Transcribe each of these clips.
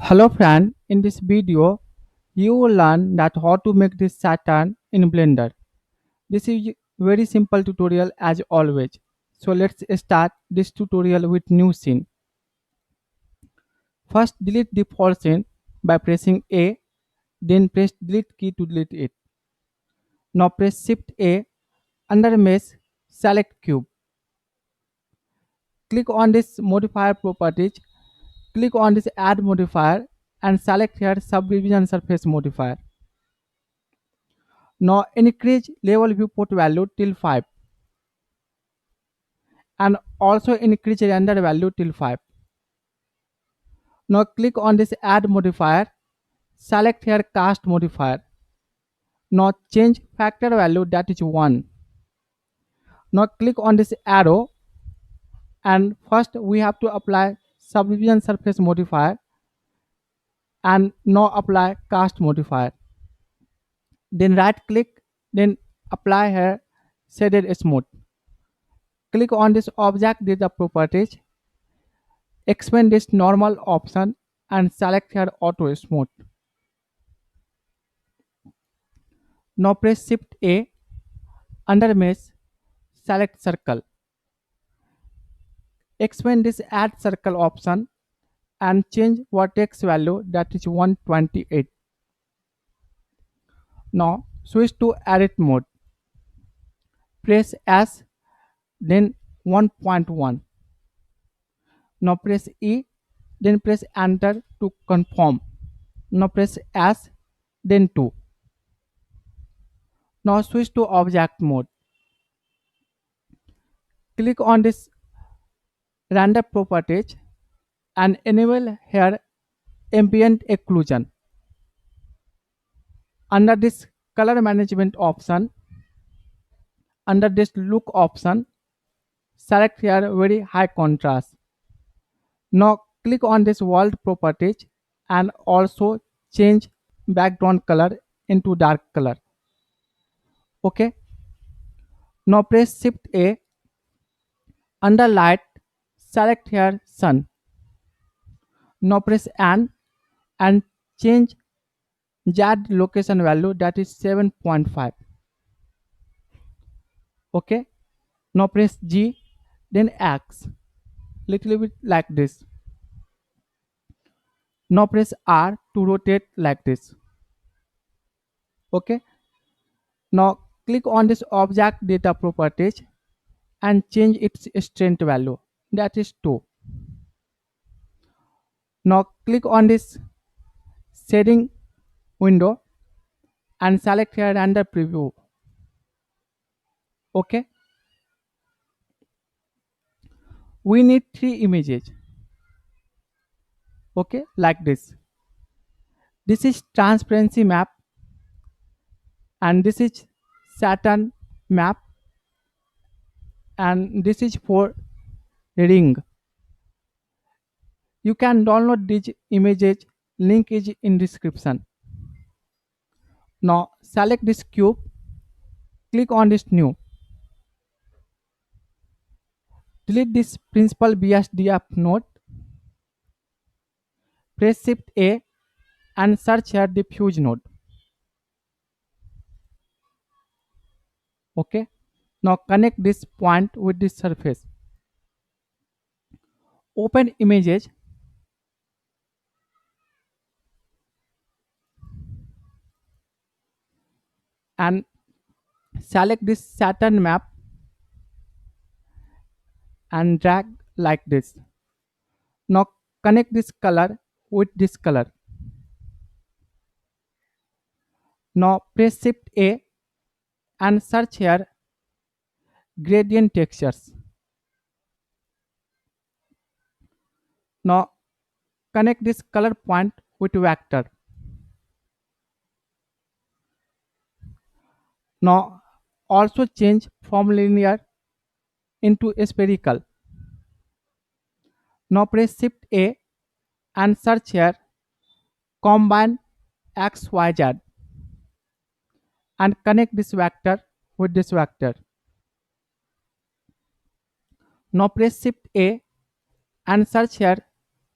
Hello friend, in this video you will learn that how to make this Saturn in Blender. This is very simple tutorial as always. So let's start this tutorial with new scene. First delete default scene by pressing A, then press delete key to delete it. Now press shift A, under mesh select cube. Click on this modifier properties, click on this add modifier and select here subdivision surface modifier. Now increase level viewport value till 5 and also increase render value till 5. Now click on this add modifier, select here cast modifier. Now change factor value, that is 1. Now click on this arrow and first we have to apply subdivision surface modifier and now apply cast modifier. Then right click, then apply here shaded smooth. Click on this object data properties, expand this normal option and select here auto smooth. Now press shift A, under mesh select circle. Expand this add circle option and change vertex value, that is 128. Now switch to edit mode. Press S, then 1.1. Now press E, then press enter to confirm. Now press S, then 2. Now switch to object mode. Click on this render properties and enable here ambient occlusion. Under this color management option, under this look option, select here very high contrast. Now click on this world properties and also change background color into dark color. Okay. Now press shift A, under light select here sun. Now press N and change Z location value, that is 7.5. Okay. Now press G, then X, little bit like this. Now press R to rotate like this. Okay. Now click on this object data properties and change its strength value, that is 2. Now click on this shading window and select here render preview. Okay. We need 3 images. Okay, like this. This is transparency map and this is Saturn map and this is for ring. You can download these images, link is in description. Now select this cube, click on this new, delete this principal BSDF node, press shift A and search here diffuse node. Okay. Now connect this point with this surface. Open images and select this Saturn map and drag like this. Now connect this color with this color. Now press shift A and search here gradient textures. Now connect this color point with vector. Now also change from linear into spherical. Now press shift A and search here combine XYZ and connect this vector with this vector. Now press shift A and search here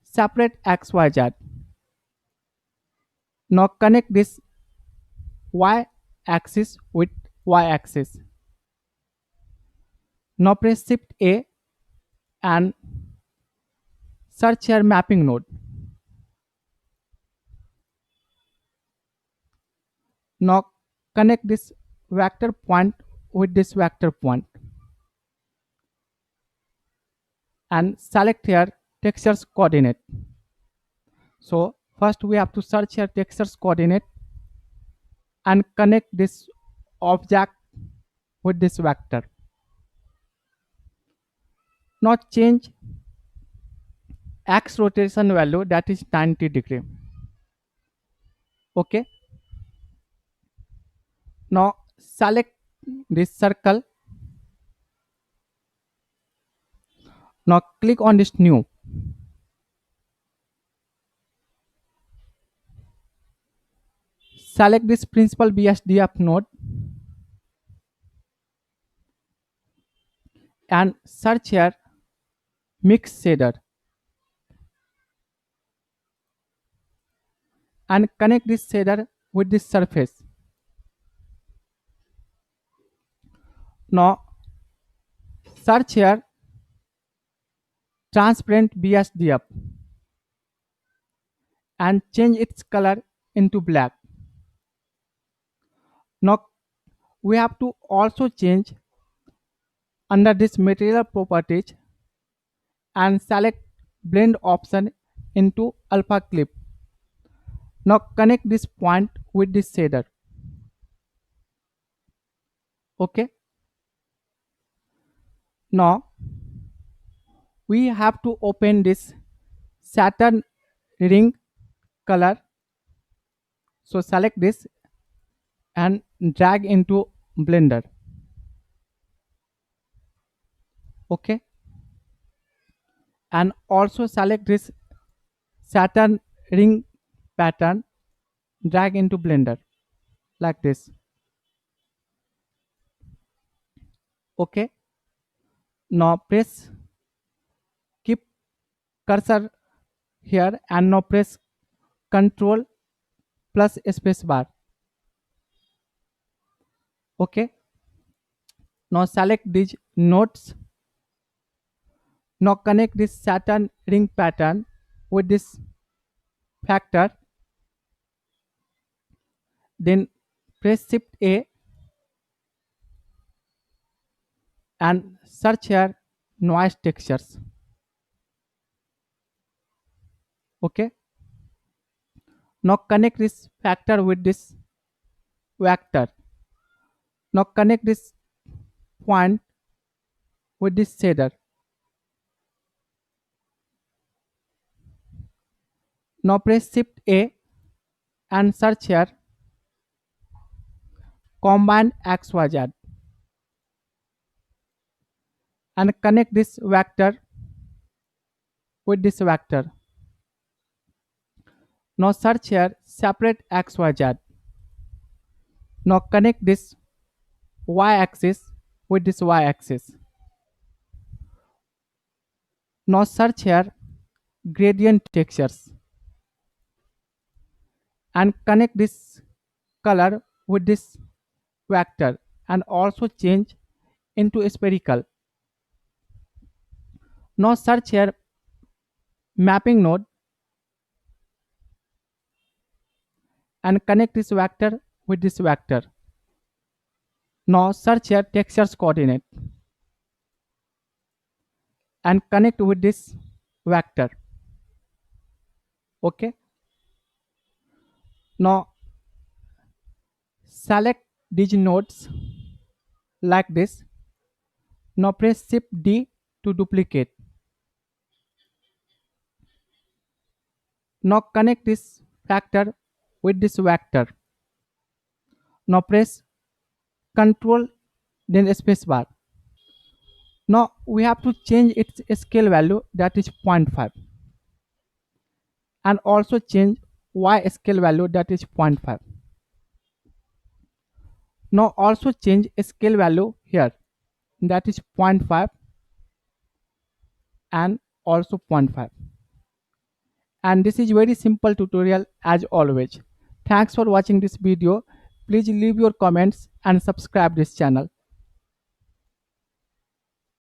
separate XYZ. Now connect this y axis with y axis. Now press shift A and search here mapping node. Now connect this vector point with this vector point and select here textures coordinate. So first we have to search here textures coordinate and connect this object with this vector. Now change x rotation value, that is 90 degree. Okay. Now select this circle. Now click on this new. Select this principal BSDF node and search here mix shader and connect this shader with this surface. Now search here transparent BSDF and change its color into black. Now we have to also change under this material properties and select blend option into alpha clip. Now connect this point with this shader. Okay. Now we have to open this Saturn ring color. So select this and drag into blender. Okay. And also select this Saturn ring pattern, drag into blender like this. Okay. Now press keep cursor here and now press Control plus space bar. Okay. Now select these nodes. Now connect this Saturn ring pattern with this factor. Then press Shift A and search here noise textures. Okay. Now connect this factor with this vector. Now connect this point with this shader. Now press Shift A and search here combine XYZ and connect this vector with this vector. Now search here separate XYZ. Now connect this Y axis with this Y axis. Now search here gradient textures and connect this color with this vector and also change into spherical. Now search here mapping node and connect this vector with this vector. Now search here textures coordinate and connect with this vector. Okay. Now select these nodes like this. Now press Shift D to duplicate. Now connect this factor with this vector. Now press Control then spacebar. Now we have to change its scale value, that is 0.5, and also change Y scale value, that is 0.5. Now also change scale value here, that is 0.5 and also 0.5. And this is very simple tutorial as always. Thanks for watching this video. Please leave your comments and subscribe this channel.